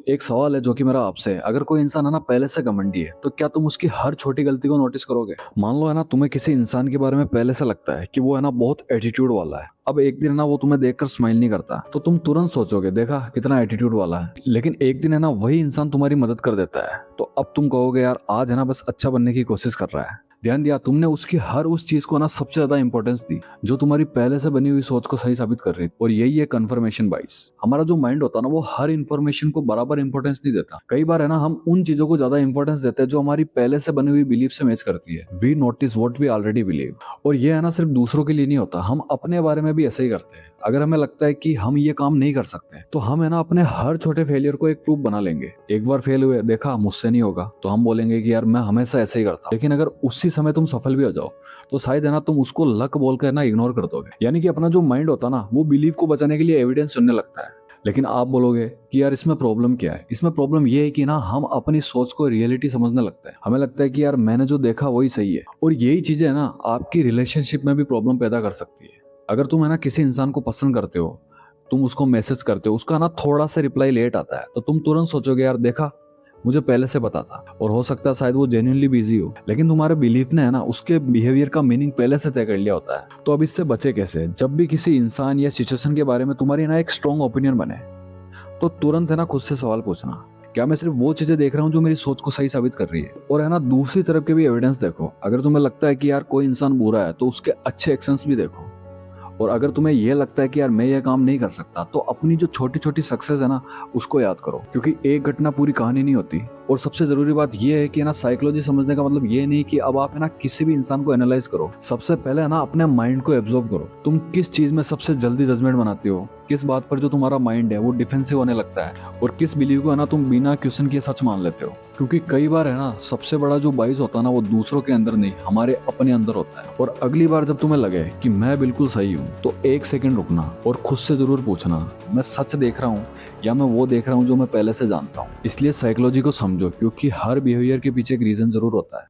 एक सवाल है जो कि मेरा आपसे है, अगर कोई इंसान है ना पहले से घमंडी है तो क्या तुम उसकी हर छोटी गलती को नोटिस करोगे? मान लो है ना तुम्हें किसी इंसान के बारे में पहले से लगता है कि वो है ना बहुत एटीट्यूड वाला है। अब एक दिन ना वो तुम्हें देखकर स्माइल नहीं करता तो तुम तुरंत सोचोगे देखा कितना एटीट्यूड वाला है। लेकिन एक दिन है ना वही इंसान तुम्हारी मदद कर देता है तो अब तुम कहोगे यार आज है ना बस अच्छा बनने की कोशिश कर रहा है। ध्यान दिया तुमने उसकी हर उस चीज को ना सबसे ज्यादा इंपॉर्टेंस दी जो तुम्हारी पहले से बनी हुई सोच को सही साबित कर रही थी। और यही है कन्फर्मेशन बाइस। हमारा जो माइंड होता है ना वो हर इन्फॉर्मेशन को बराबर इंपॉर्टेंस नहीं देता। कई बार है ना हम उन चीजों को ज्यादा इंपॉर्टेंस देते हैं जो हमारी पहले से बनी हुई बिलीफ से मैच करती है। We notice what we already believe. और ये है ना सिर्फ दूसरों के लिए नहीं होता, हम अपने बारे में भी ऐसे ही करते हैं। अगर हमें लगता है कि हम ये काम नहीं कर सकते तो हम है ना अपने हर छोटे फेलियर को एक प्रूफ बना लेंगे। एक बार फेल हुए देखा मुझसे नहीं होगा तो हम बोलेंगे कि यार मैं हमेशा ऐसे ही करता हूं। लेकिन अगर उसी समय तुम सफल भी हो जाओ तो शायद है ना तुम उसको लक बोलकर ना इग्नोर कर दोगे। यानी कि अपना जो माइंड होता है ना वो बिलीव को बचाने के लिए एविडेंस सुनने लगता है। लेकिन आप बोलोगे कि यार इसमें प्रॉब्लम क्या है? इसमें प्रॉब्लम ये है कि ना हम अपनी सोच को रियलिटी समझने लगता है। हमें लगता है कि यार मैंने जो देखा वही सही है। और यही चीजें है ना आपकी रिलेशनशिप में भी प्रॉब्लम पैदा कर सकती है। अगर तुम है ना किसी इंसान को पसंद करते हो, तुम उसको मैसेज करते हो, उसका ना थोड़ा सा रिप्लाई लेट आता है तो तुम तुरंत सोचोगे यार देखा मुझे पहले से पता था। और हो सकता है शायद वो जेन्युइनली बिजी हो लेकिन तुम्हारे बिलीफ ने है ना उसके बिहेवियर का मीनिंग पहले से तय कर लिया होता है। तो अब इससे बचे कैसे? जब भी किसी इंसान या सिचुएशन के बारे में तुम्हारी ना एक स्ट्रॉन्ग ओपिनियन बने तो तुरंत है ना खुद से सवाल पूछना, क्या मैं सिर्फ वो चीजें देख रहा हूँ जो मेरी सोच को सही साबित कर रही है? और है ना दूसरी तरफ के भी एविडेंस देखो। अगर तुम्हें लगता है कि यार कोई इंसान बुरा है तो उसके अच्छे एक्शंस भी देखो। और अगर तुम्हें यह लगता है कि यार मैं ये काम नहीं कर सकता तो अपनी जो छोटी छोटी सक्सेस है ना उसको याद करो। क्योंकि एक घटना पूरी कहानी नहीं होती। और सबसे जरूरी बात यह है कि ना साइकोलॉजी समझने का मतलब ये नहीं कि अब आप है ना किसी भी इंसान को एनालाइज करो। सबसे पहले है ना अपने माइंड को एब्जॉर्ब करो। तुम किस चीज में सबसे जल्दी जजमेंट बनाते हो, किस बात पर जो तुम्हारा माइंड है वो डिफेंसिव होने लगता है, और किस बिलीव को है ना तुम बिना क्वेश्चन किए सच मान लेते हो। क्योंकि कई बार है ना सबसे बड़ा जो बाइस होता है ना वो दूसरों के अंदर नहीं हमारे अपने अंदर होता है। और अगली बार जब तुम्हें लगे कि मैं बिल्कुल सही हूँ तो एक सेकंड रुकना और खुद से जरूर पूछना, मैं सच देख रहा हूँ या मैं वो देख रहा हूँ जो मैं पहले से जानता हूँ। इसलिए साइकोलॉजी को समझो क्योंकि हर बिहेवियर के पीछे एक रीजन जरूर होता है।